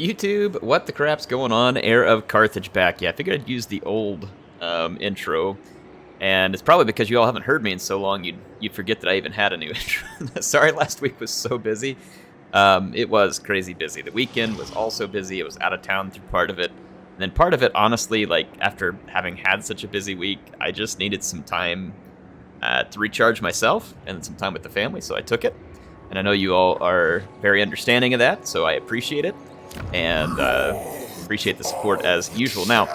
YouTube? What the crap's going on? HeirofCarthage back. Yeah, I figured I'd use the old intro. And it's probably because you all haven't heard me in so long, you'd forget that I even had a new intro. Sorry, last week was so busy. It was crazy busy. The weekend was also busy. It was out of town through part of it. And then part of it, honestly, like, after having had such a busy week, I just needed some time to recharge myself and some time with the family, so I took it. And I know you all are very understanding of that, so I appreciate it. And appreciate the support as usual. Now,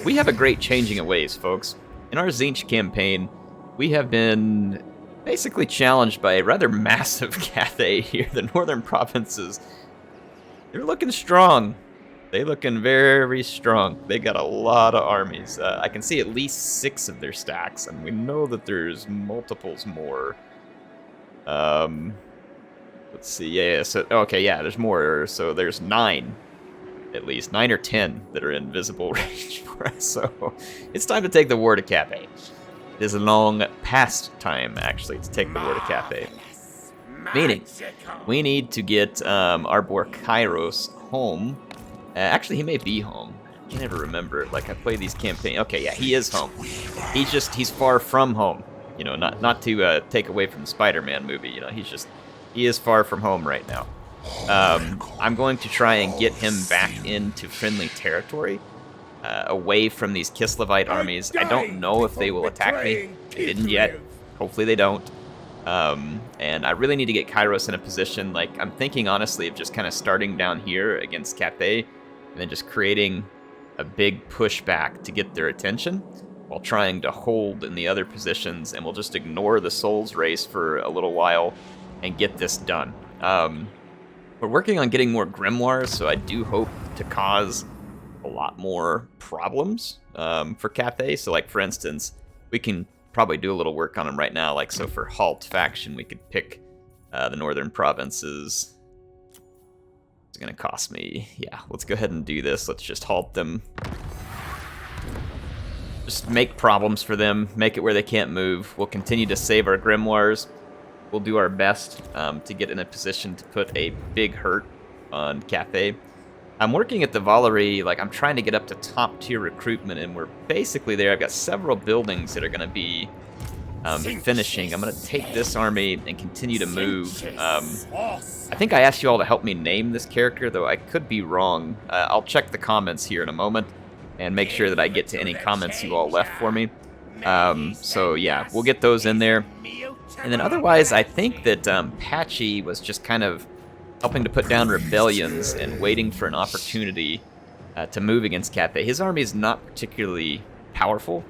we have a great changing of ways, folks. In our Tzeentch campaign, we have been basically challenged by a rather massive Cathay here. The northern provinces, they're looking strong. They're looking very strong. They got a lot of armies. I can see at least 6 of their stacks, and we know that there's multiples more. Let's see, yeah, so, okay, yeah, there's more, so there's 9, at least, 9 or 10 that are in visible range for us, so it's time to take the war to Cathay. It is a long past time, actually, to take the war to Cathay. Meaning, we need to get our boy Kairos home. Actually, he may be home. I can never remember, like, I play these campaigns. Okay, yeah, he is home. He's far from home. You know, not to take away from the Spider-Man movie, you know, he is far from home right now. I'm going to try and get him back into friendly territory, away from these Kislevite armies. I don't know if they will attack me. They didn't yet. Hopefully they don't. And I really need to get Kairos in a position, like, I'm thinking honestly of just kind of starting down here against Cathay, and then just creating a big pushback to get their attention, while trying to hold in the other positions, and we'll just ignore the Souls race for a little while, and get this done. We're working on getting more grimoires, so I do hope to cause a lot more problems for Cathay. So, like, for instance, we can probably do a little work on them right now. Like, so for Halt faction, we could pick the northern provinces. It's going to cost me, yeah, let's go ahead and do this. Let's just halt them. Just make problems for them, make it where they can't move. We'll continue to save our grimoires. We'll do our best to get in a position to put a big hurt on Cathay. I'm working at the Valerie, like, I'm trying to get up to top tier recruitment, and we're basically there. I've got several buildings that are going to be finishing. I'm going to take this army and continue to move. I think I asked you all to help me name this character, though I could be wrong. I'll check the comments here in a moment and make sure that I get to any comments you all left for me. So yeah, we'll get those in there. And then otherwise, I think that Patchy was just kind of helping to put down rebellions and waiting for an opportunity to move against Cathay. His army is not particularly powerful.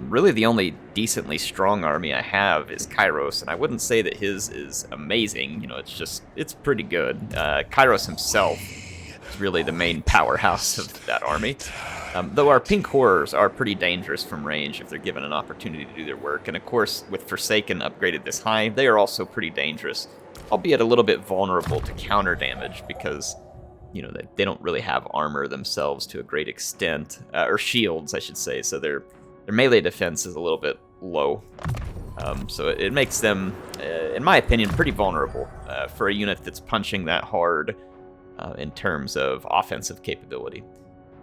Really, the only decently strong army I have is Kairos, and I wouldn't say that his is amazing. You know, it's pretty good. Kairos himself is really the main powerhouse of that army. Though our pink horrors are pretty dangerous from range if they're given an opportunity to do their work. And of course, with Forsaken upgraded this high, they are also pretty dangerous, albeit a little bit vulnerable to counter damage because, you know, they don't really have armor themselves to a great extent, or shields, I should say. So their melee defense is a little bit low. So it makes them, in my opinion, pretty vulnerable for a unit that's punching that hard in terms of offensive capability.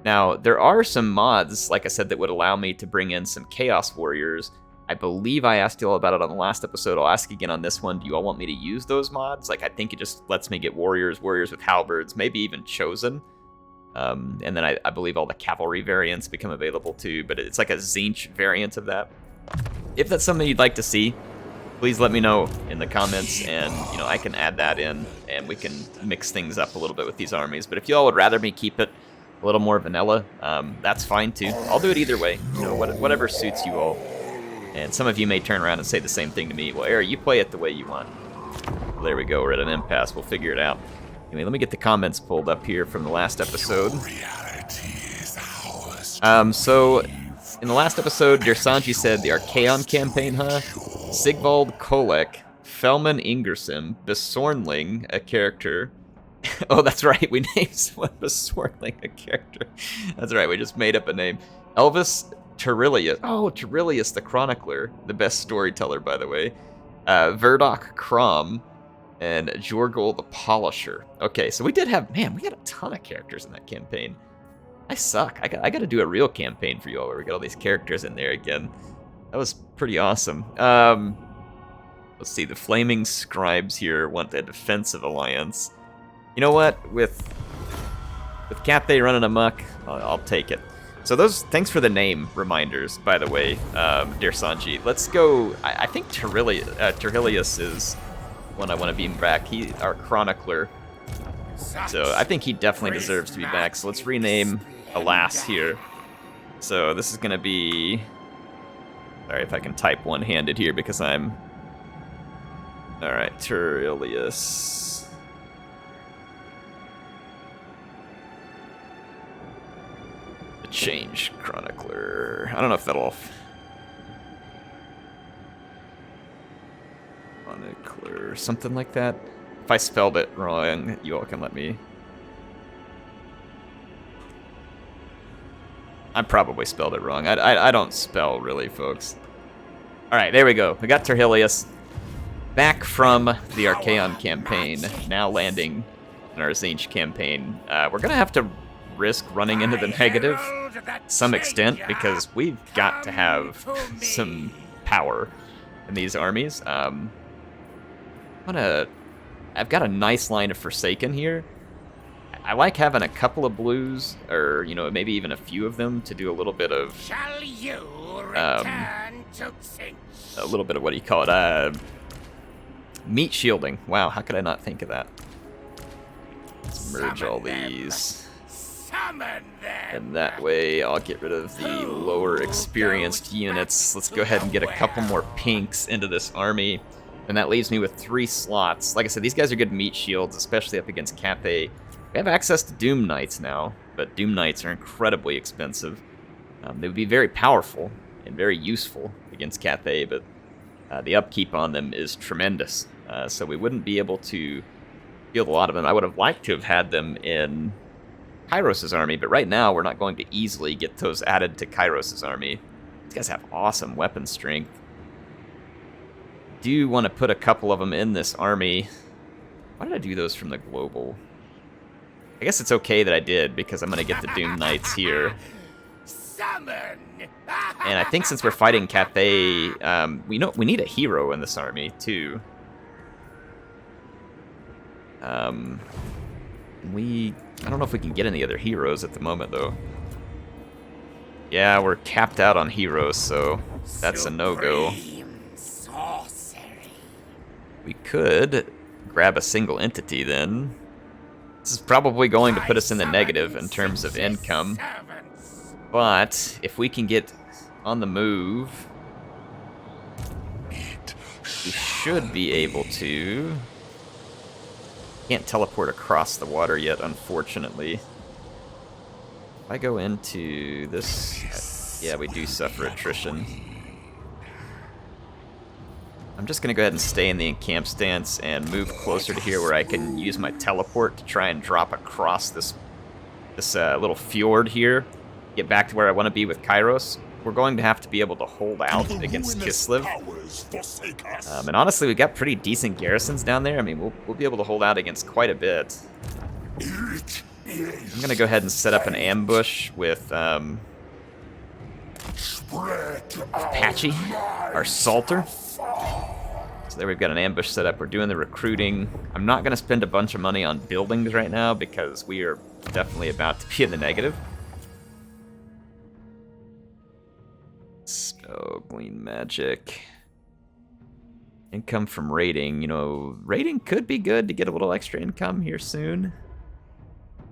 Now, there are some mods, like I said, that would allow me to bring in some Chaos Warriors. I believe I asked you all about it on the last episode. I'll ask again on this one. Do you all want me to use those mods? Like, I think it just lets me get warriors with halberds, maybe even Chosen. And then I believe all the cavalry variants become available too, but it's like a Tzeentch variant of that. If that's something you'd like to see, please let me know in the comments, and, you know, I can add that in, and we can mix things up a little bit with these armies. But if you all would rather me keep it a little more vanilla, that's fine too. I'll do it either way, you know, whatever suits you all. And some of you may turn around and say the same thing to me. Well, Air, you play it the way you want. Well, there we go, we're at an impasse, we'll figure it out. Anyway, let me get the comments pulled up here from the last episode. So, in the last episode, Dersanji said the Archaon campaign, huh? Sigvald Kolek, Felman Ingerson, Besornling, a character. Oh, that's right, we named someone Besornling a character. That's right, we just made up a name. Elvis Terilius. Oh, Terilius the Chronicler, the best storyteller, by the way. Verdok Crom, and Jorgul the Polisher. Okay, so we did have, man, we had a ton of characters in that campaign. I suck. I got to do a real campaign for you all where we get all these characters in there again. That was pretty awesome. Let's see, the Flaming Scribes here want a defensive alliance. You know what? With Cathay running amok, I'll take it. So those, thanks for the name reminders, by the way, dear Sanji. Let's go. I think Terhilius is one I want to beam back. He, our chronicler. So I think he definitely deserves to be back. So let's rename Alas here. So this is gonna be. Sorry if I can type one-handed here because I'm. All right, Terhilius. Change chronicler. I don't know if that'll. Chronicler, something like that. If I spelled it wrong, you all can let me. I probably spelled it wrong. I don't spell really, folks. All right, there we go. We got Terhilius back from the Archaon campaign, now landing in our Tzeentch campaign. We're gonna have to risk running into the negative to some extent because we've got to have some power in these armies. I've got a nice line of Forsaken here. I like having a couple of blues, or you know, maybe even a few of them to do a little bit of a little bit of what do you call it? Meat shielding. Wow, how could I not think of that? Let's merge all these. And that way I'll get rid of the lower experienced units. Let's go ahead and get a couple more pinks into this army. And that leaves me with 3 slots. Like I said, these guys are good meat shields, especially up against Cathay. We have access to Doom Knights now, but Doom Knights are incredibly expensive. They would be very powerful and very useful against Cathay, but the upkeep on them is tremendous. So we wouldn't be able to field a lot of them. I would have liked to have had them in Kairos' army, but right now we're not going to easily get those added to Kairos' army. These guys have awesome weapon strength. Do want to put a couple of them in this army. Why did I do those from the global? I guess it's okay that I did because I'm going to get the Doom Knights here. And I think since we're fighting Cathay, we need a hero in this army too. I don't know if we can get any other heroes at the moment, though. Yeah, we're capped out on heroes, so that's a no-go. We could grab a single entity, then. This is probably going to put us in the negative in terms of income. But if we can get on the move, we should be able to. Can't teleport across the water yet, unfortunately. If I go into this, yeah, we do suffer attrition. I'm just gonna go ahead and stay in the encamp stance and move closer to here where I can use my teleport to try and drop across this little fjord here, get back to where I want to be with Kairos. We're going to have to be able to hold out against Kislev. And honestly, we got pretty decent garrisons down there. I mean, we'll be able to hold out against quite a bit. I'm going to go ahead and set up an ambush with Patchy, our Salter. So there we've got an ambush set up. We're doing the recruiting. I'm not going to spend a bunch of money on buildings right now because we are definitely about to be in the negative. So, Glean Magic. Income from raiding. You know, raiding could be good to get a little extra income here soon.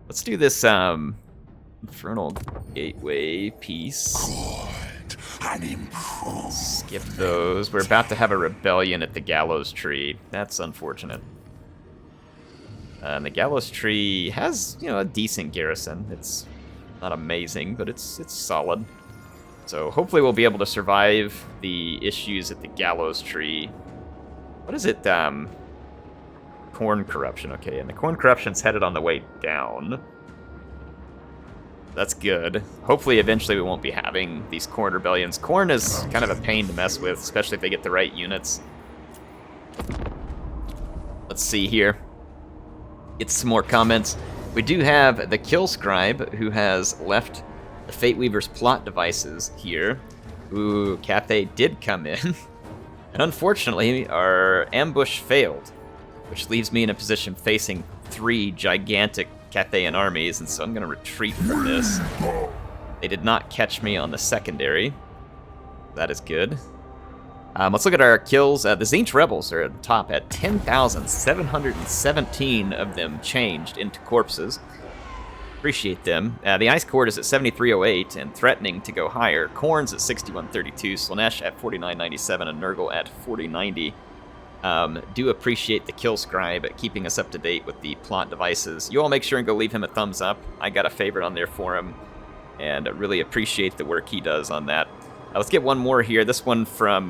Let's do this Infernal Gateway piece. Skip those. We're about to have a rebellion at the Gallows Tree. That's unfortunate. And the Gallows Tree has, you know, a decent garrison. It's not amazing, but it's solid. So hopefully we'll be able to survive the issues at the Gallows Tree. What is it? Corn corruption. Okay, and the corn corruption's headed on the way down. That's good. Hopefully eventually we won't be having these corn rebellions. Corn is kind of a pain to mess with, especially if they get the right units. Let's let's see here. Get some more comments. We do have the Kill Scribe, who has left the Fate Weaver's plot devices here. Ooh, Cathay did come in. And unfortunately, our ambush failed, which leaves me in a position facing 3 gigantic Cathayan armies, and so I'm going to retreat from this. They did not catch me on the secondary. That is good. Let's look at our kills. The Tzeentch Rebels are at the top at 10,717 of them changed into corpses. Appreciate them. The Ice Court is at 7308 and threatening to go higher. Korn's at 6132, Slanesh at 4997, and Nurgle at 4090. Do appreciate the Kill Scribe at keeping us up to date with the plot devices. You all make sure and go leave him a thumbs up. I got a favorite on there for him, and I really appreciate the work he does on that. Let's get one more here. This one from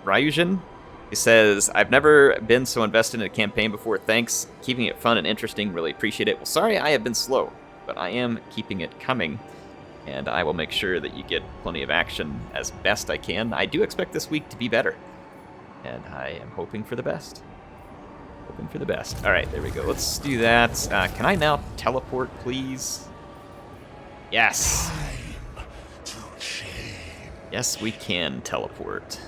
Ryujin. He says, I've never been so invested in a campaign before. Thanks. Keeping it fun and interesting. Really appreciate it. Well, sorry I have been slow, but I am keeping it coming, and I will make sure that you get plenty of action as best I can. I do expect this week to be better, and I am hoping for the best. Hoping for the best. All right, there we go. Let's do that. Can I now teleport, please? Yes. Yes, we can teleport.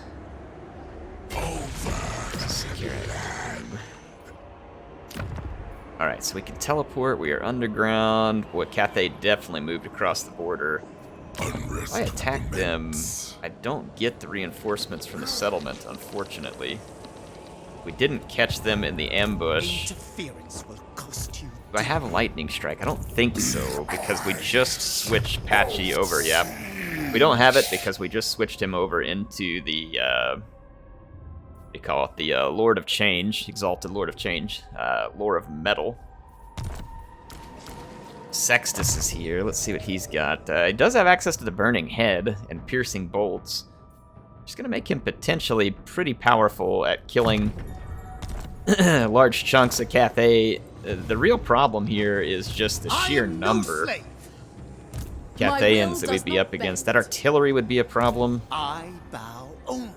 Alright, so we can teleport. We are underground. Boy, Cathay definitely moved across the border. If I attack them, I don't get the reinforcements from the settlement, unfortunately. We didn't catch them in the ambush. Interference will cost you. Do I have a lightning strike? I don't think so, because we just switched Patchy over. Yeah, we don't have it because we just switched him over into the, we call it the Lord of Change, Exalted Lord of Change, Lore of Metal. Sextus is here. Let's see what he's got. He does have access to the Burning Head and Piercing Bolts. Just gonna make him potentially pretty powerful at killing large chunks of Cathay. The real problem here is just the sheer number Cathayans that we'd be up against. That artillery would be a problem. I bow only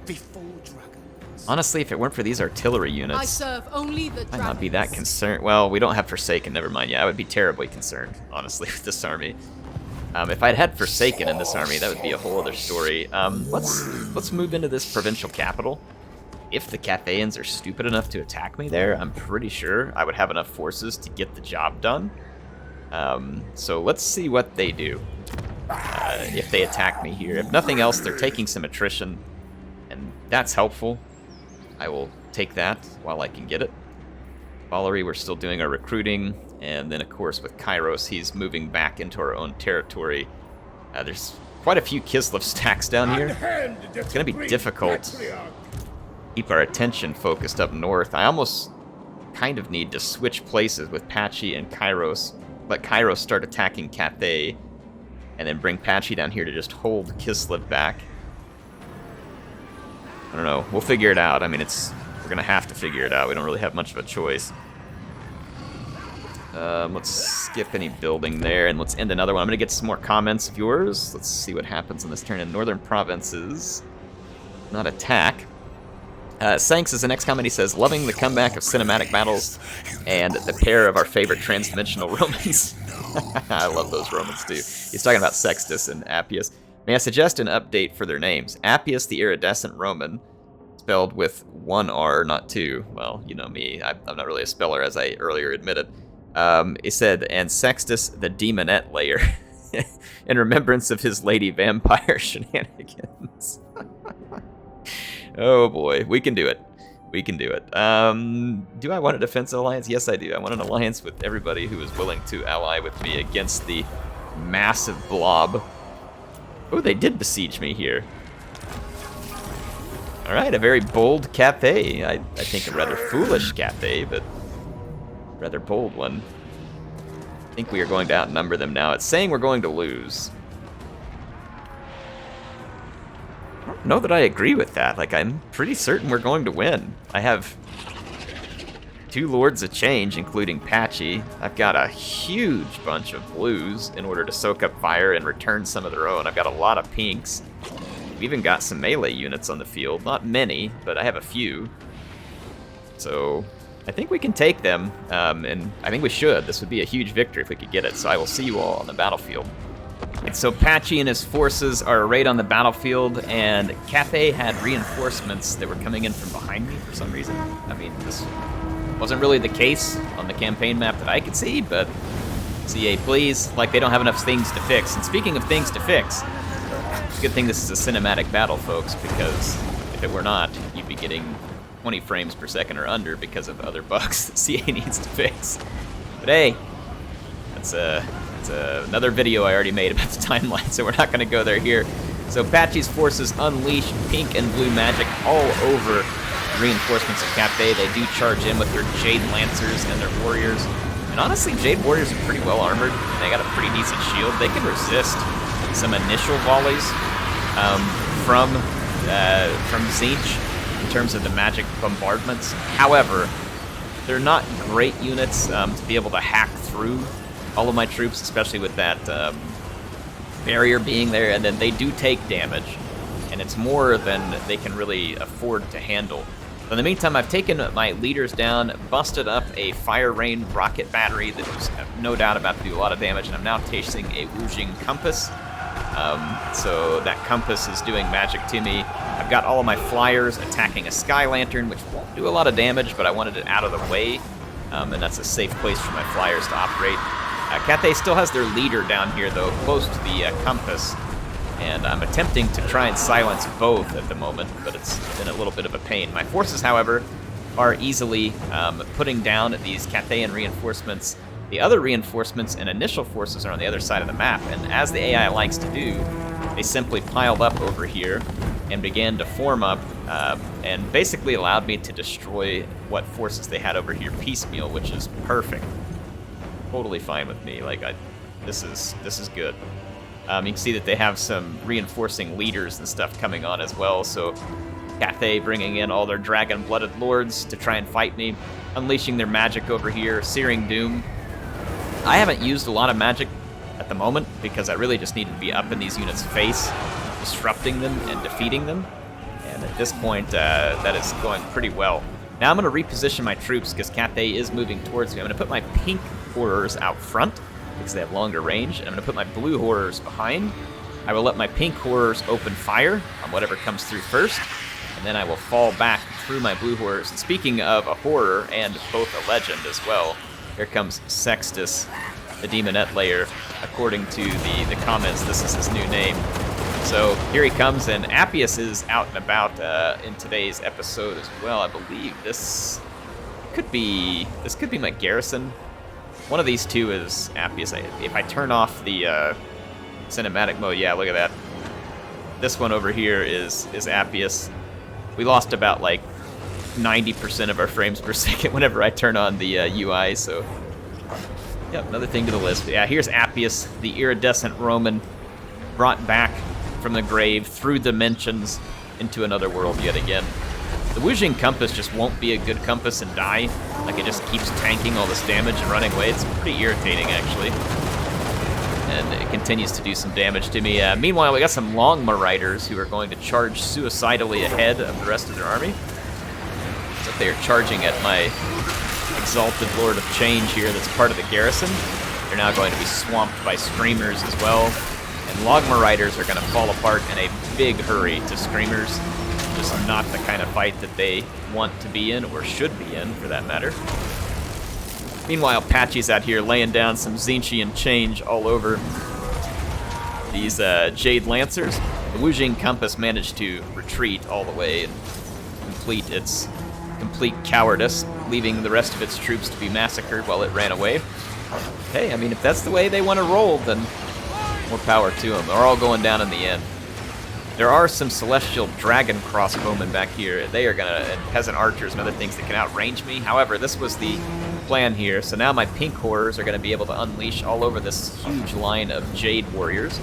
before dragons. Honestly, if it weren't for these artillery units, I serve only the I'd not be that concerned. Well, we don't have Forsaken, never mind. Yeah, I would be terribly concerned, honestly, with this army. If I'd had Forsaken in this army, that would be a whole other story. Let's move into this provincial capital. If the Cathayans are stupid enough to attack me there, I'm pretty sure I would have enough forces to get the job done. So let's see what they do if they attack me here. If nothing else, they're taking some attrition, and that's helpful. I will take that while I can get it. Valerie, we're still doing our recruiting, and then of course with Kairos, he's moving back into our own territory. There's quite a few Kislev stacks down here. It's going to be difficult to keep our attention focused up north. I almost kind of need to switch places with Patchy and Kairos. Let Kairos start attacking Cathay, and then bring Patchy down here to just hold Kislev back. I don't know. We'll figure it out. I mean, we're going to have to figure it out. We don't really have much of a choice. Let's skip any building there, and let's end another one. I'm going to get some more comments of yours. Let's see what happens on this turn in Northern Provinces. Not attack. Sanks is the next comment. He says, loving the comeback of cinematic battles and the pair of our favorite transdimensional Romans. I love those Romans too. He's talking about Sextus and Appius. May I suggest an update for their names? Appius the Iridescent Roman, spelled with one R, not two. Well, you know me. I'm not really a speller, as I earlier admitted. He said, and Sextus the Demonette Layer, in remembrance of his lady vampire shenanigans. Oh boy, we can do it. We can do it. Do I want a defensive alliance? Yes, I do. I want an alliance with everybody who is willing to ally with me against the massive blob. Oh, they did besiege me here. Alright, a very bold Cathay. I think a rather foolish Cathay, but rather bold one. I think we are going to outnumber them now. It's saying we're going to lose. I don't know that I agree with that. Like, I'm pretty certain we're going to win. I have 2 Lords of Change, including Patchy. I've got a huge bunch of blues in order to soak up fire and return some of their own. I've got a lot of pinks. We've even got some melee units on the field. Not many, but I have a few. So, I think we can take them, and I think we should. This would be a huge victory if we could get it, so I will see you all on the battlefield. And so Patchy and his forces are arrayed on the battlefield, and Cathay had reinforcements that were coming in from behind me for some reason. I mean, this wasn't really the case on the campaign map that I could see, but CA, please, like they don't have enough things to fix. And speaking of things to fix, it's a good thing this is a cinematic battle, folks, because if it were not, you'd be getting 20 frames per second or under because of other bugs that CA needs to fix. But hey, that's another video I already made about the timeline, so we're not going to go there here. So Patchy's forces unleash pink and blue magic all over reinforcements of Cathay. They do charge in with their Jade Lancers and their Warriors. And honestly, Jade Warriors are pretty well armored. They got a pretty decent shield. They can resist some initial volleys from Tzeentch in terms of the magic bombardments. However, they're not great units to be able to hack through all of my troops, especially with that barrier being there, and then they do take damage, and it's more than they can really afford to handle. So in the meantime, I've taken my leaders down, busted up a fire rain rocket battery that was no doubt about to do a lot of damage, and I'm now chasing a Wujing compass. So that compass is doing magic to me. I've got all of my flyers attacking a sky lantern, which won't do a lot of damage, but I wanted it out of the way, and that's a safe place for my flyers to operate. Cathay still has their leader down here, though, close to the compass, and I'm attempting to try and silence both at the moment, but it's been a little bit of a pain. My forces, however, are easily putting down these Cathayan reinforcements. The other reinforcements and initial forces are on the other side of the map, and as the AI likes to do, they simply piled up over here and began to form up, and basically allowed me to destroy what forces they had over here piecemeal, which is perfect. Totally fine with me. Like, this is good. You can see that they have some reinforcing leaders and stuff coming on as well, so Cathay bringing in all their dragon-blooded lords to try and fight me, unleashing their magic over here, Searing Doom. I haven't used a lot of magic at the moment because I really just need to be up in these units' face, disrupting them and defeating them, and at this point, that is going pretty well. Now I'm going to reposition my troops because Cathay is moving towards me. I'm going to put my pink horrors out front because they have longer range, and I'm going to put my blue horrors behind. I will let my pink horrors open fire on whatever comes through first, and then I will fall back through my blue horrors. And speaking of a horror and both a legend as well, here comes Sextus, the Demonette Layer. According to the comments, this is his new name. So here he comes, and Appius is out and about in today's episode as well. I believe this could be my garrison. One of these two is Appius. If I turn off the cinematic mode, yeah, look at that. This one over here is Appius. We lost about like 90% of our frames per second whenever I turn on the UI, so yep, another thing to the list. But yeah, here's Appius, the iridescent Roman, brought back from the grave through dimensions into another world yet again. The Wujing compass just won't be a good compass and die. Like, it just keeps tanking all this damage and running away. It's pretty irritating, actually. And it continues to do some damage to me. Meanwhile, we got some Longma Riders who are going to charge suicidally ahead of the rest of their army. So they are charging at my Exalted Lord of Change here that's part of the garrison. They're now going to be swamped by Screamers as well. And Longma Riders are going to fall apart in a big hurry to Screamers. Just not the kind of fight that they want to be in, or should be in, for that matter. Meanwhile, Patchy's out here laying down some Tzeentchian change all over these Jade Lancers. The Wujing Compass managed to retreat all the way and complete its complete cowardice, leaving the rest of its troops to be massacred while it ran away. Hey, I mean, if that's the way they want to roll, then more power to them. They're all going down in the end. There are some Celestial Dragon crossbowmen back here. They are and Peasant Archers and other things that can outrange me. However, this was the plan here. So now my pink horrors are going to be able to unleash all over this huge line of Jade Warriors.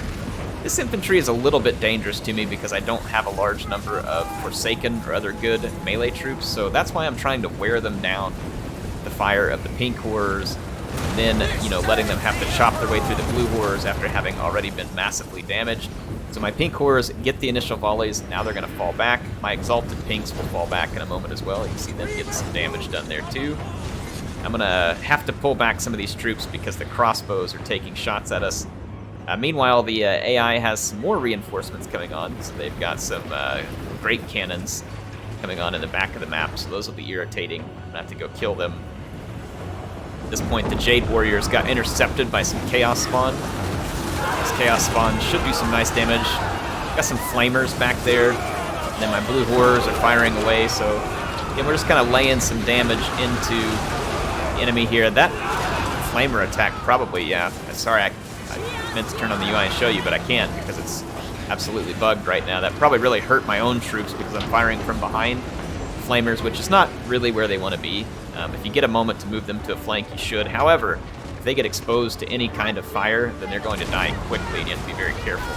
This infantry is a little bit dangerous to me because I don't have a large number of Forsaken or other good melee troops. So that's why I'm trying to wear them down with the fire of the pink horrors. And then, letting them have to chop their way through the blue horrors after having already been massively damaged. So my pink horrors get the initial volleys, now they're going to fall back. My exalted pinks will fall back in a moment as well. You can see them getting some damage done there too. I'm going to have to pull back some of these troops because the crossbows are taking shots at us. Meanwhile, the AI has some more reinforcements coming on, so they've got some great cannons coming on in the back of the map, so those will be irritating. I'm going to have to go kill them. At this point, the Jade Warriors got intercepted by some Chaos Spawn. This Chaos Spawn should do some nice damage. Got some Flamers back there, and then my Blue Horrors are firing away, so again, we're just kind of laying some damage into the enemy here. That Flamer attack probably, yeah, sorry, I meant to turn on the UI and show you, but I can't because it's absolutely bugged right now. That probably really hurt my own troops because I'm firing from behind Flamers, which is not really where they want to be. If you get a moment to move them to a flank, you should. However, if they get exposed to any kind of fire, then they're going to die quickly, and you have to be very careful.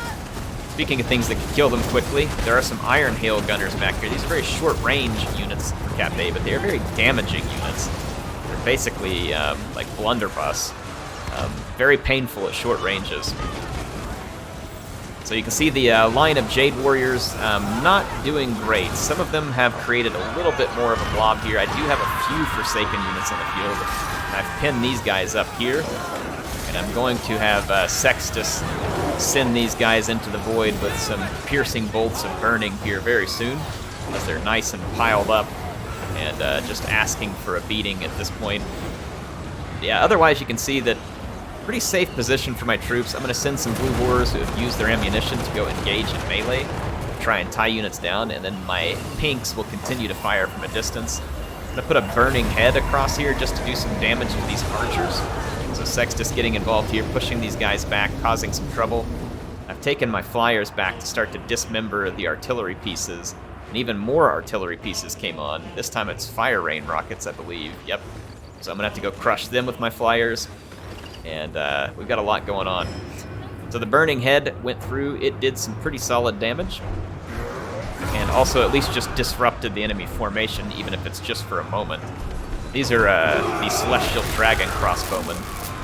Speaking of things that can kill them quickly, there are some Iron Hail Gunners back here. These are very short-range units for Cathay, but they are very damaging units. They're basically like blunderbuss. Very painful at short ranges. So you can see the line of Jade Warriors not doing great. Some of them have created a little bit more of a blob here. I do have a few Forsaken units on the field. I've pinned these guys up here, and I'm going to have Sextus send these guys into the void with some piercing bolts of burning here very soon, as they're nice and piled up and just asking for a beating at this point. Yeah, otherwise you can see that pretty safe position for my troops. I'm going to send some Blue Horrors who have used their ammunition to go engage in melee, try and tie units down, and then my pinks will continue to fire from a distance. I'm going to put a burning head across here just to do some damage to these archers. So Sextus getting involved here, pushing these guys back, causing some trouble. I've taken my flyers back to start to dismember the artillery pieces, and even more artillery pieces came on. This time it's fire rain rockets, I believe. Yep. So I'm going to have to go crush them with my flyers. And we've got a lot going on. So the Burning Head went through. It did some pretty solid damage. And also at least just disrupted the enemy formation, even if it's just for a moment. These are the Celestial Dragon crossbowmen,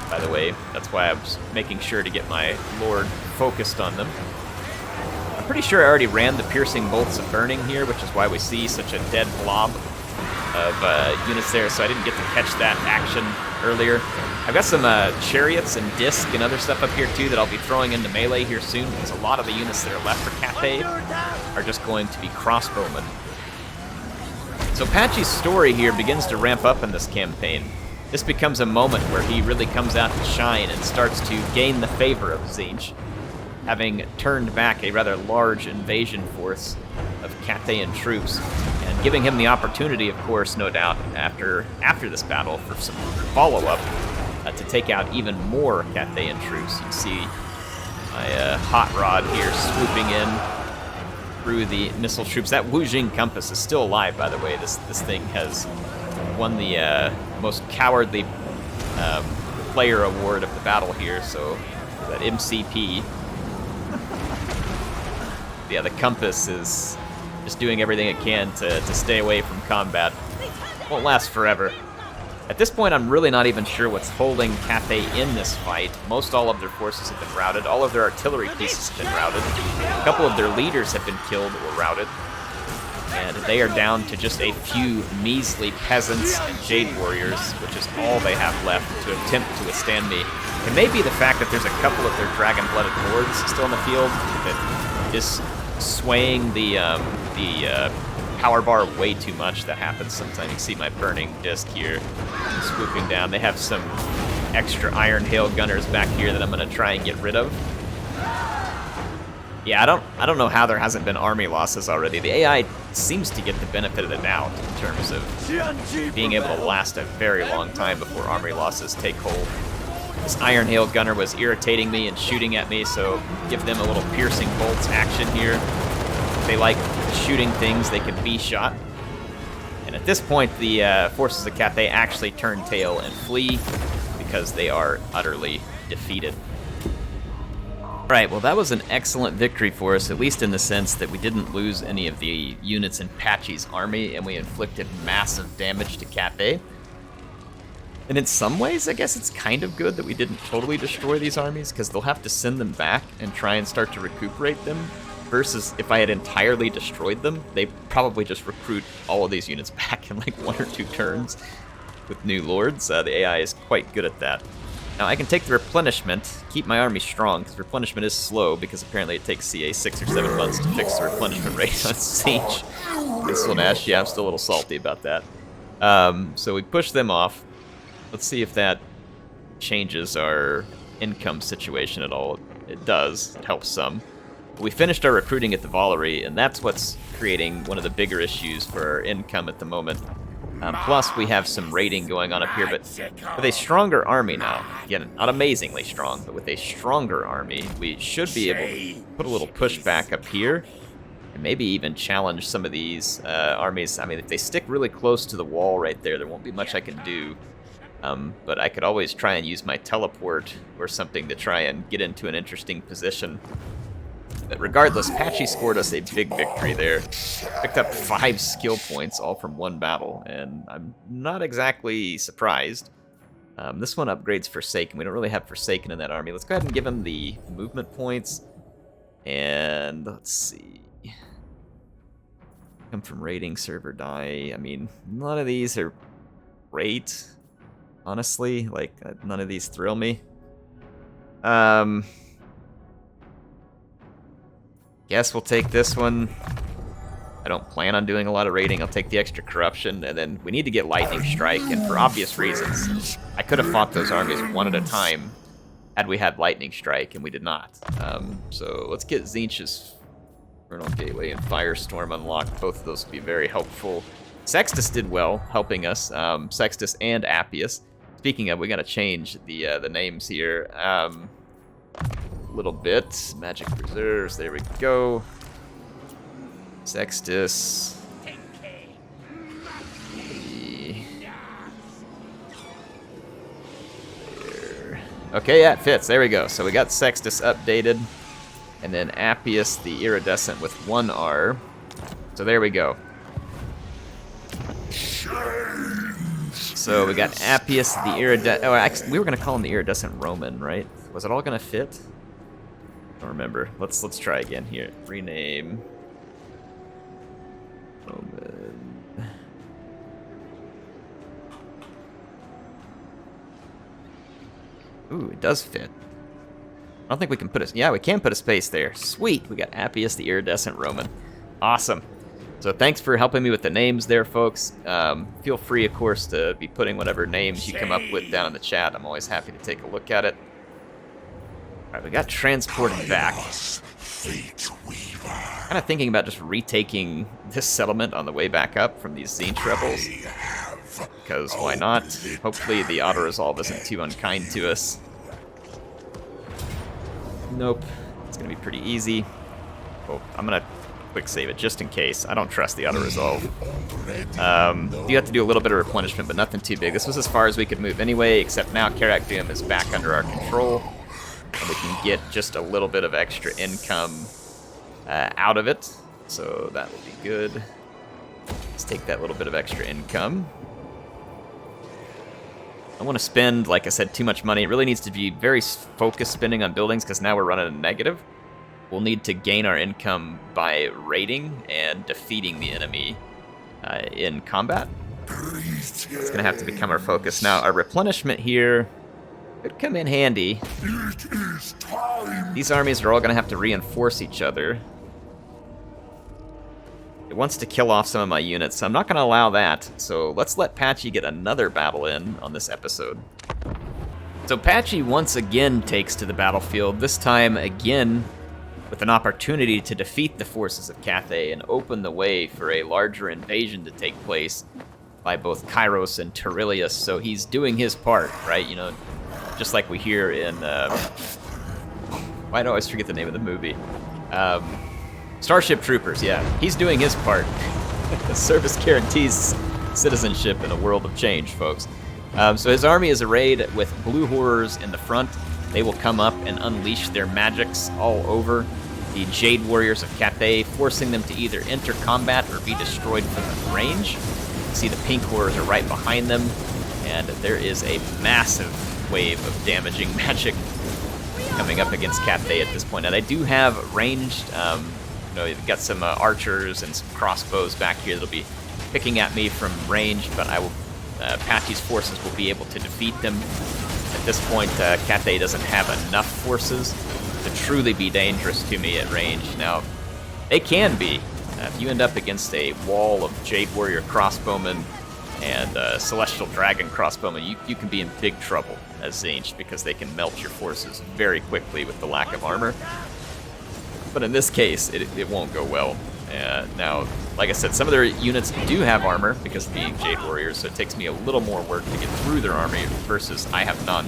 by the way. That's why I was making sure to get my Lord focused on them. I'm pretty sure I already ran the Piercing Bolts of Burning here, which is why we see such a dead blob of units there, so I didn't get to catch that action earlier. I've got some chariots and disc and other stuff up here too that I'll be throwing into melee here soon, because a lot of the units that are left for Cathay are just going to be crossbowmen. So Patchy's story here begins to ramp up in this campaign. This becomes a moment where he really comes out to shine and starts to gain the favor of Tzeentch, having turned back a rather large invasion force of Cathayan troops, and giving him the opportunity, of course, no doubt, after this battle for some follow-up, to take out even more Cathayan troops. You can see my hot rod here swooping in through the missile troops. That Wu Jing Compass is still alive, by the way. This thing has won the most cowardly player award of the battle here, so that MCP. Yeah, the Compass is just doing everything it can to stay away from combat. Won't last forever. At this point, I'm really not even sure what's holding Cathay in this fight. Most all of their forces have been routed. All of their artillery pieces have been routed. A couple of their leaders have been killed or routed. And they are down to just a few measly peasants and Jade Warriors, which is all they have left to attempt to withstand me. It may be the fact that there's a couple of their dragon-blooded lords still in the field that is swaying the power bar way too much. That happens sometimes. You can see my burning disc here swooping down. They have some extra Iron Hail Gunners back here that I'm going to try and get rid of. Yeah, I don't know how there hasn't been army losses already. The AI seems to get the benefit of the doubt in terms of being able to last a very long time before army losses take hold. This Iron Hail Gunner was irritating me and shooting at me, so give them a little Piercing Bolts action here. If they like shooting things, they can be shot. And at this point, the forces of Cathay actually turn tail and flee because they are utterly defeated. Alright, well that was an excellent victory for us, at least in the sense that we didn't lose any of the units in Patchy's army, and we inflicted massive damage to Cathay. And in some ways, I guess it's kind of good that we didn't totally destroy these armies, because they'll have to send them back and try and start to recuperate them, versus if I had entirely destroyed them, they probably just recruit all of these units back in like 1 or 2 turns with new lords. The AI is quite good at that. Now I can take the replenishment, keep my army strong, because replenishment is slow, because apparently it takes CA 6 or 7 months to fix the replenishment rate on Tzeentch. This one, Ash, yeah, I'm still a little salty about that. So we push them off. Let's see if that changes our income situation at all. It does. It helps some. But we finished our recruiting at the Valerie, and that's what's creating one of the bigger issues for our income at the moment. Plus, we have some raiding going on up here, but with a stronger army now, again, not amazingly strong, but with a stronger army, we should be able to put a little pushback up here, and maybe even challenge some of these armies. I mean, if they stick really close to the wall right there, there won't be much I can do. But I could always try and use my teleport or something to try and get into an interesting position. But regardless, Patchy scored us a big victory there. Picked up 5 skill points, all from 1 battle, and I'm not exactly surprised. This one upgrades Forsaken. We don't really have Forsaken in that army. Let's go ahead and give him the movement points. And let's see. Come from raiding, server die. I mean, none of these are great, honestly. Like, none of these thrill me. Guess we'll take this one. I don't plan on doing a lot of raiding. I'll take the extra corruption, and then we need to get Lightning Strike, and for obvious reasons, I could have fought those armies one at a time had we had Lightning Strike, and we did not. So let's get Tzeentch's Infernal Gateway and Firestorm unlocked. Both of those would be very helpful. Sextus did well, helping us. Sextus and Appius. Speaking of, we gotta change the names here. Little bit. Magic Reserves, there we go. Sextus. Okay, yeah, it fits. There we go. So we got Sextus updated. And then Appius, the Iridescent with 1 R. So there we go. So we got Appius, the Iridescent. Oh, actually, we were going to call him the Iridescent Roman, right? Was it all going to fit? I don't remember. Let's try again here. Rename. Roman. Ooh, it does fit. I don't think we can put a... Yeah, we can put a space there. Sweet. We got Appius, the Iridescent Roman. Awesome. So thanks for helping me with the names there, folks. Feel free, of course, to be putting whatever names you come up with down in the chat. I'm always happy to take a look at it. Alright, we got transported back. Kind of thinking about just retaking this settlement on the way back up from these Tzeentch rebels. Because why not? Hopefully the auto-resolve isn't too unkind to us. Nope. It's going to be pretty easy. Oh, I'm going to quick save it just in case. I don't trust the auto-resolve. You have to do a little bit of replenishment, but nothing too big. This was as far as we could move anyway, except now Karak Doom is back under our control. And we can get just a little bit of extra income out of it. So that will be good. Let's take that little bit of extra income. I don't want to spend, like I said, too much money. It really needs to be very focused spending on buildings, because now we're running a negative. We'll need to gain our income by raiding and defeating the enemy in combat. It's going to have to become our focus. Now, our replenishment here could come in handy. These armies are all going to have to reinforce each other. It wants to kill off some of my units, so I'm not going to allow that. So let's let Patchy get another battle in on this episode. So Patchy once again takes to the battlefield, this time again with an opportunity to defeat the forces of Cathay and open the way for a larger invasion to take place by both Kairos and Terilius. So he's doing his part, right? You know, just like we hear in... why do I always forget the name of the movie? Starship Troopers, yeah. He's doing his part. Service guarantees citizenship in a world of change, folks. So his army is arrayed with blue horrors in the front. They will come up and unleash their magics all over the Jade Warriors of Cathay, forcing them to either enter combat or be destroyed from range. You see the pink horrors are right behind them, and there is a massive wave of damaging magic coming up against Cathay at this point. Now, they do have ranged, you know, you've got some archers and some crossbows back here that'll be picking at me from range, but I will, Patchy's forces will be able to defeat them. At this point, Cathay doesn't have enough forces to truly be dangerous to me at range. Now, they can be. If you end up against a wall of Jade Warrior crossbowmen and Celestial Dragon crossbowmen, you can be in big trouble as Tzeentch, because they can melt your forces very quickly with the lack of armor. But in this case, it won't go well. Now, like I said, some of their units do have armor because of being Jade Warriors, so it takes me a little more work to get through their army versus I have none.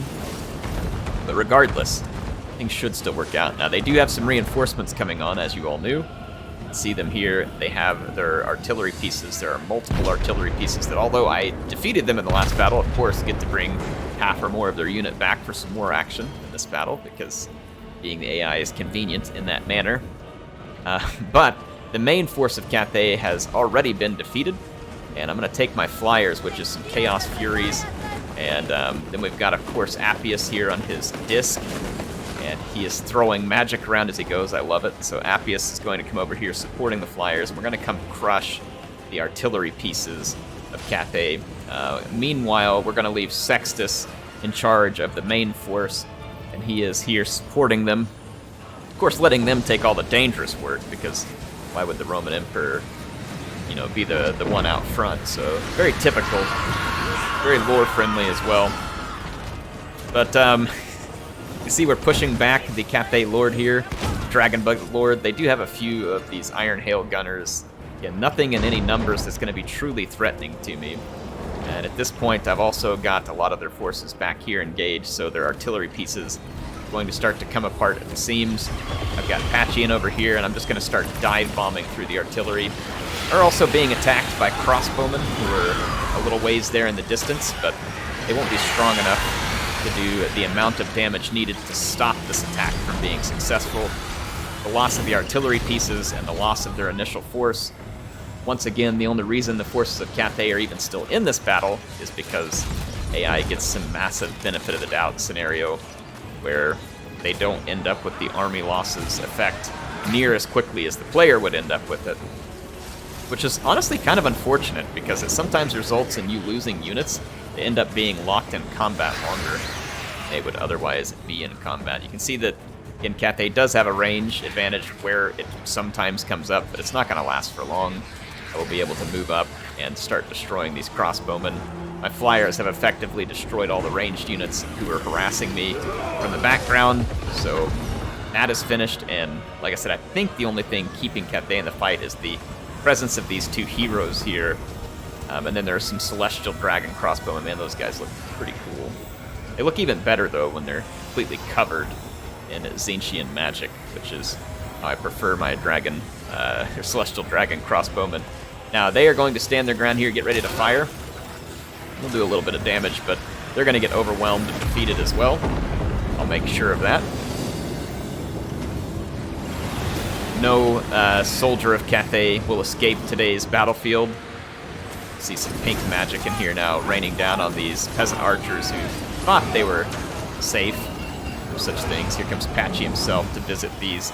But regardless, things should still work out. Now, they do have some reinforcements coming on, as you all knew. See them here. They have their artillery pieces. There are multiple artillery pieces that, although I defeated them in the last battle, of course, get to bring half or more of their unit back for some more action in this battle, because being the AI is convenient in that manner. But the main force of Cathay has already been defeated, and I'm going to take my flyers, which is some Chaos Furies, and then we've got, of course, Appius here on his disc, and he is throwing magic around as he goes. I love it. So Appius is going to come over here supporting the flyers, and we're going to come crush the artillery pieces of Cathay. Meanwhile, we're going to leave Sextus in charge of the main force, and he is here supporting them. Of course, letting them take all the dangerous work, because why would the Roman Emperor, you know, be the one out front? So very typical, very lore-friendly as well. But you see we're pushing back the Cathay Lord here, Dragonbug Lord. They do have a few of these Iron Hail Gunners. Again, nothing in any numbers that's going to be truly threatening to me. And at this point, I've also got a lot of their forces back here engaged, so their artillery pieces are going to start to come apart at the seams. I've got Patchy in over here, and I'm just going to start dive bombing through the artillery. They're also being attacked by crossbowmen, who are a little ways there in the distance, but they won't be strong enough to do the amount of damage needed to stop this attack from being successful. The loss of the artillery pieces and the loss of their initial force. Once again, the only reason the forces of Cathay are even still in this battle is because AI gets some massive benefit of the doubt scenario where they don't end up with the army losses effect near as quickly as the player would end up with it. Which is honestly kind of unfortunate, because it sometimes results in you losing units that end up being locked in combat longer than they would otherwise be in combat. You can see that in Cathay does have a range advantage where it sometimes comes up, but it's not going to last for long. I will be able to move up and start destroying these crossbowmen. My flyers have effectively destroyed all the ranged units who are harassing me from the background, so that is finished, and like I said, I think the only thing keeping Cathay in the fight is the presence of these two heroes here. And then there's some Celestial Dragon crossbowmen. Man, those guys look pretty cool. They look even better, though, when they're completely covered in Tzeentchian magic, which is how I prefer my dragon, or Celestial Dragon crossbowmen. Now, they are going to stand their ground here, get ready to fire. We'll do a little bit of damage, but they're going to get overwhelmed and defeated as well. I'll make sure of that. No soldier of Cathay will escape today's battlefield. See some pink magic in here now, raining down on these peasant archers who thought they were safe from such things. Here comes Patchy himself to visit these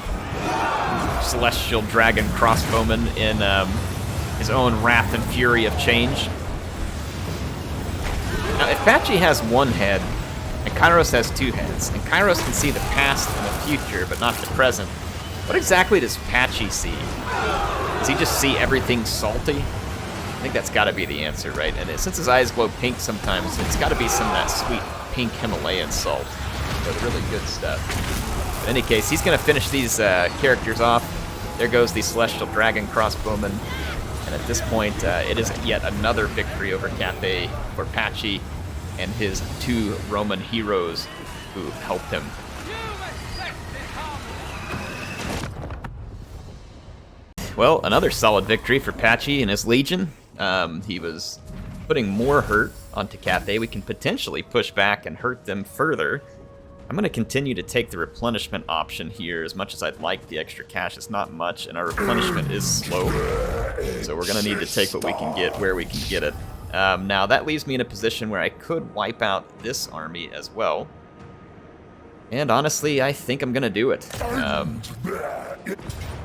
Celestial Dragon crossbowmen in his own wrath and fury of change. Now, if Patchy has one head, and Kairos has two heads, and Kairos can see the past and the future, but not the present, what exactly does Patchy see? Does he just see everything salty? I think that's got to be the answer, right? And since his eyes glow pink sometimes, it's got to be some of that sweet pink Himalayan salt. But really good stuff. In any case, he's going to finish these characters off. There goes the Celestial Dragon crossbowman. And at this point, it is yet another victory over Cathay for Patchy and his two Roman heroes who helped him. Well, another solid victory for Patchy and his legion. He was putting more hurt onto Cathay. We can potentially push back and hurt them further. I'm going to continue to take the replenishment option here. As much as I'd like the extra cash, it's not much, and our replenishment is slow. So we're going to need to take what we can get where we can get it. Now, that leaves me in a position where I could wipe out this army as well. And honestly, I think I'm going to do it.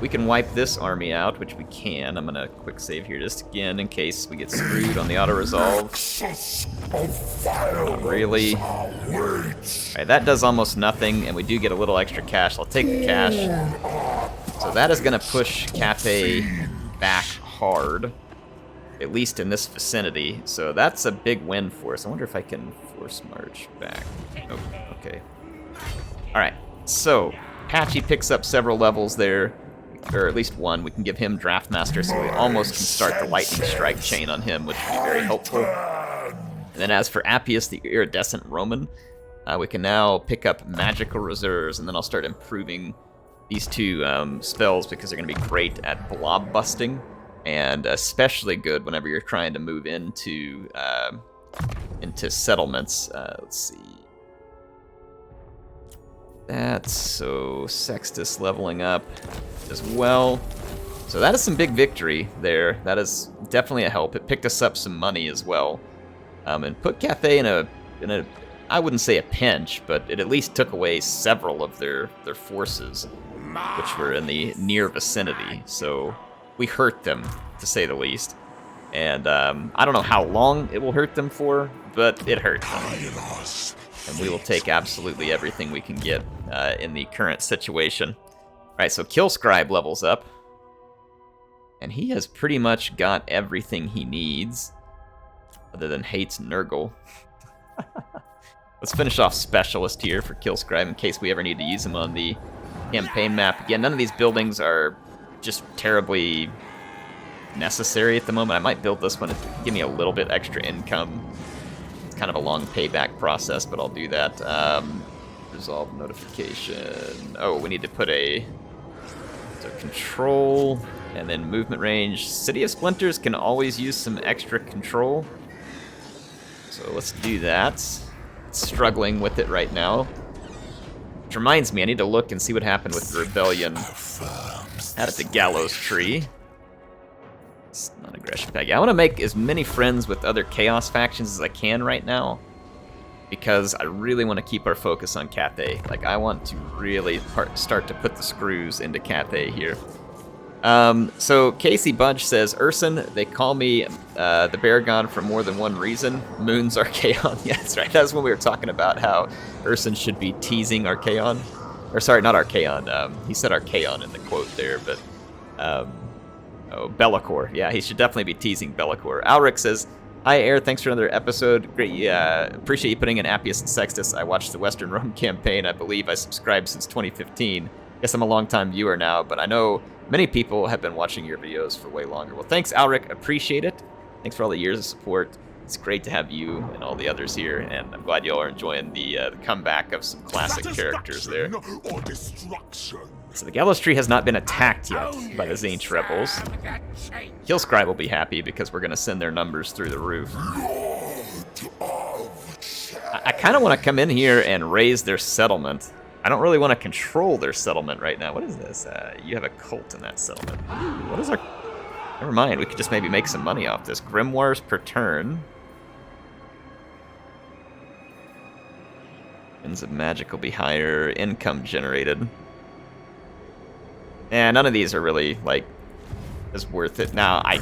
We can wipe this army out, which we can. I'm going to quick save here just again in case we get screwed on the auto-resolve. Really? Alright, that does almost nothing, and we do get a little extra cash. I'll take the cash. So that is going to push Cathay back hard, at least in this vicinity. So that's a big win for us. I wonder if I can force march back. Nope. Okay. Alright, so Patchy picks up several levels there, or at least one. We can give him Draft Master, so we almost can start the lightning strike chain on him, which would be very helpful. And then as for Appius, the iridescent Roman, we can now pick up magical reserves, and then I'll start improving these two spells because they're going to be great at blob busting, and especially good whenever you're trying to move into settlements. Let's see. That's so Sextus leveling up as well. So that is some big victory there. That is definitely a help. It picked us up some money as well, and put Cathay in a I wouldn't say a pinch, but it at least took away several of their forces, which were in the near vicinity. So we hurt them, to say the least. And I don't know how long it will hurt them for, but it hurt them. And we will take absolutely everything we can get in the current situation. Alright, so Killscribe levels up. And he has pretty much got everything he needs, other than hates Nurgle. Let's finish off Specialist here for Killscribe in case we ever need to use him on the campaign map. Again, none of these buildings are just terribly necessary at the moment. I might build this one to give me a little bit extra income. It's kind of a long payback process, but I'll do that. Resolve notification. Oh, we need to put so control and then movement range. City of Splinters can always use some extra control, so let's do that. It's struggling with it right now. Which reminds me, I need to look and see what happened with the rebellion out at the Gallows Tree. It's not aggression pack. Yeah, I want to make as many friends with other Chaos factions as I can right now, because I really want to keep our focus on Cathay. Like, I want to really start to put the screws into Cathay here. So Casey Budge says, Urson, they call me the Baragon for more than one reason. Moon's Archaon. Yeah, that's right. That's when we were talking about how Urson should be teasing Archaon. Or sorry, not Archaon. He said Archaon in the quote there, but oh, Be'lakor. Yeah, he should definitely be teasing Be'lakor. Alric says, hi, Air. Thanks for another episode. Great. Yeah, appreciate you putting in Appius and Sextus. I watched the Western Rome campaign. I believe I subscribed since 2015. Guess I'm a long-time viewer now, but I know many people have been watching your videos for way longer. Well, thanks, Alric. Appreciate it. Thanks for all the years of support. It's great to have you and all the others here, and I'm glad you all are enjoying the comeback of some classic characters there. So the Gallows Tree has not been attacked yet by the Tzeentch rebels. Killscribe will be happy because we're going to send their numbers through the roof. I kind of want to come in here and raise their settlement. I don't really want to control their settlement right now. What is this? You have a cult in that settlement. What is our... Never mind, we could just maybe make some money off this. Grimoires per turn. Winds of Magic will be higher. Income generated. And none of these are really, like, as worth it. Now, I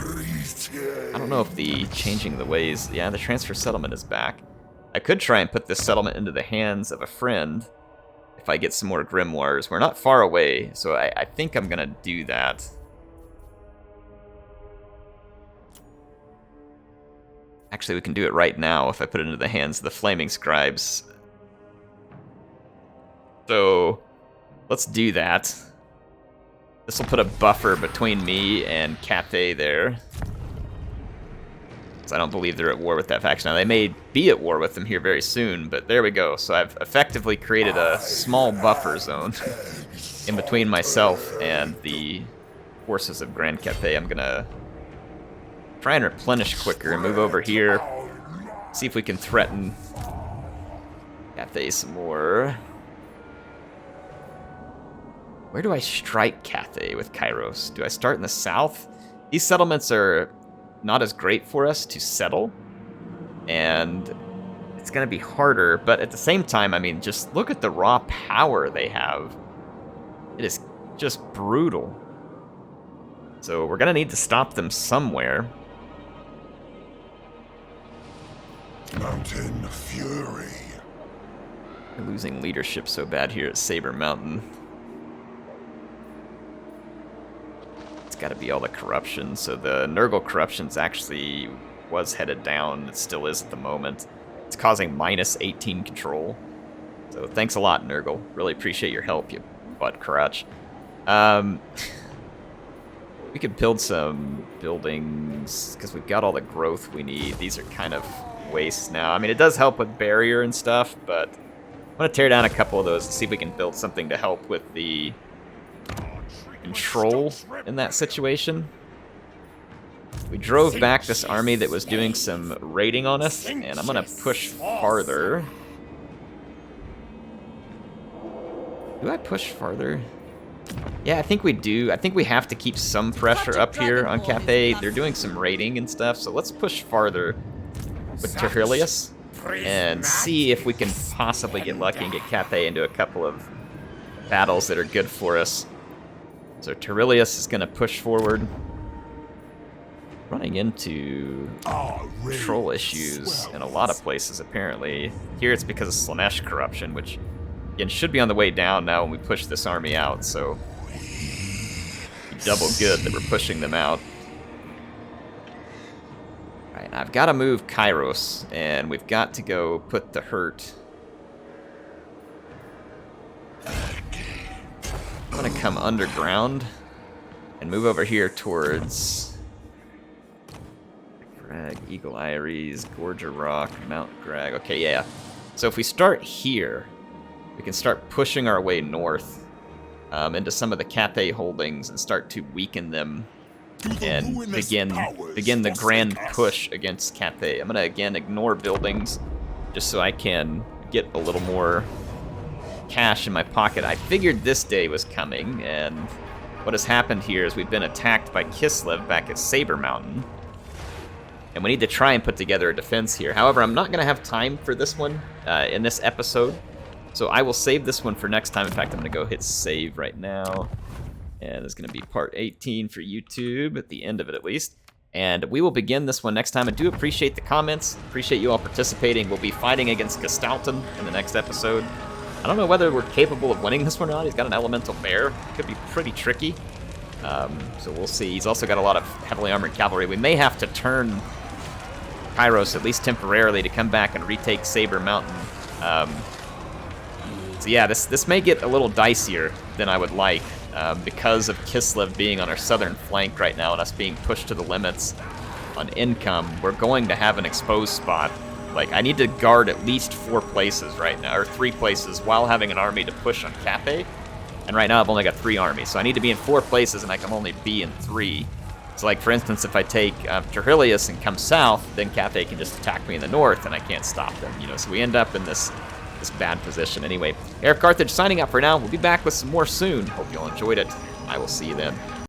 don't know if the changing the ways... Yeah, the transfer settlement is back. I could try and put this settlement into the hands of a friend if I get some more grimoires. We're not far away, so I think I'm gonna do that. Actually, we can do it right now if I put it into the hands of the Flaming Scribes. So, let's do that. This will put a buffer between me and Cathay there. So I don't believe they're at war with that faction. Now, they may be at war with them here very soon, but there we go. So I've effectively created a small buffer zone in between myself and the forces of Grand Cathay. I'm going to try and replenish quicker and move over here. See if we can threaten Cathay some more. Where do I strike Cathay with Kairos? Do I start in the south? These settlements are not as great for us to settle, and it's going to be harder, but at the same time, I mean, just look at the raw power they have. It is just brutal. So we're going to need to stop them somewhere. Mountain Fury. We're losing leadership so bad here at Saber Mountain. It's got to be all the corruption. So the Nurgle corruptions actually was headed down. It still is at the moment. It's causing minus 18 control. So thanks a lot, Nurgle. Really appreciate your help, you butt crutch. We could build some buildings because we've got all the growth we need. These are kind of waste now. I mean, it does help with barrier and stuff, but I'm going to tear down a couple of those and see if we can build something to help with the control in that situation. We drove back this army that was doing some raiding on us, and I'm going to push farther. Do I push farther? Yeah, I think we do. I think we have to keep some pressure up here on Cathay. They're doing some raiding and stuff, so let's push farther with Terhilius and see if we can possibly get lucky and get Cathay into a couple of battles that are good for us. So Terhilius is going to push forward. Running into control issues in a lot of places, apparently. Here it's because of Slanesh corruption, which, again, should be on the way down now when we push this army out, so double good that we're pushing them out. Alright, I've got to move Kairos, and we've got to go put the hurt. I'm going to come underground and move over here towards Grag, Eagle Iris, Gorger Rock, Mount Grag. Okay, yeah. So if we start here, we can start pushing our way north into some of the Cathay holdings and start to weaken them and begin the grand push against Cathay. I'm going to, again, ignore buildings just so I can get a little more cash in my pocket. I figured this day was coming, and what has happened here is we've been attacked by Kislev back at Saber Mountain, and we need to try and put together a defense here. However, I'm not going to have time for this one in this episode, so I will save this one for next time. In fact, I'm going to go hit save right now, and it's going to be part 18 for YouTube, at the end of it at least. And we will begin this one next time. I do appreciate the comments, appreciate you all participating. We'll be fighting against Gestalten in the next episode. I don't know whether we're capable of winning this one or not. He's got an elemental bear. Could be pretty tricky. So we'll see. He's also got a lot of heavily armored cavalry. We may have to turn Kairos, at least temporarily, to come back and retake Saber Mountain. So yeah, this may get a little dicier than I would like because of Kislev being on our southern flank right now and us being pushed to the limits on income. We're going to have an exposed spot. Like, I need to guard at least 4 places right now, or 3 places, while having an army to push on Cathay. And right now I've only got 3 armies, so I need to be in 4 places and I can only be in 3. So, like, for instance, if I take Terhilius and come south, then Cathay can just attack me in the north and I can't stop them, you know, so we end up in this bad position. Anyway, HeirofCarthage signing up for now. We'll be back with some more soon. Hope you all enjoyed it. I will see you then.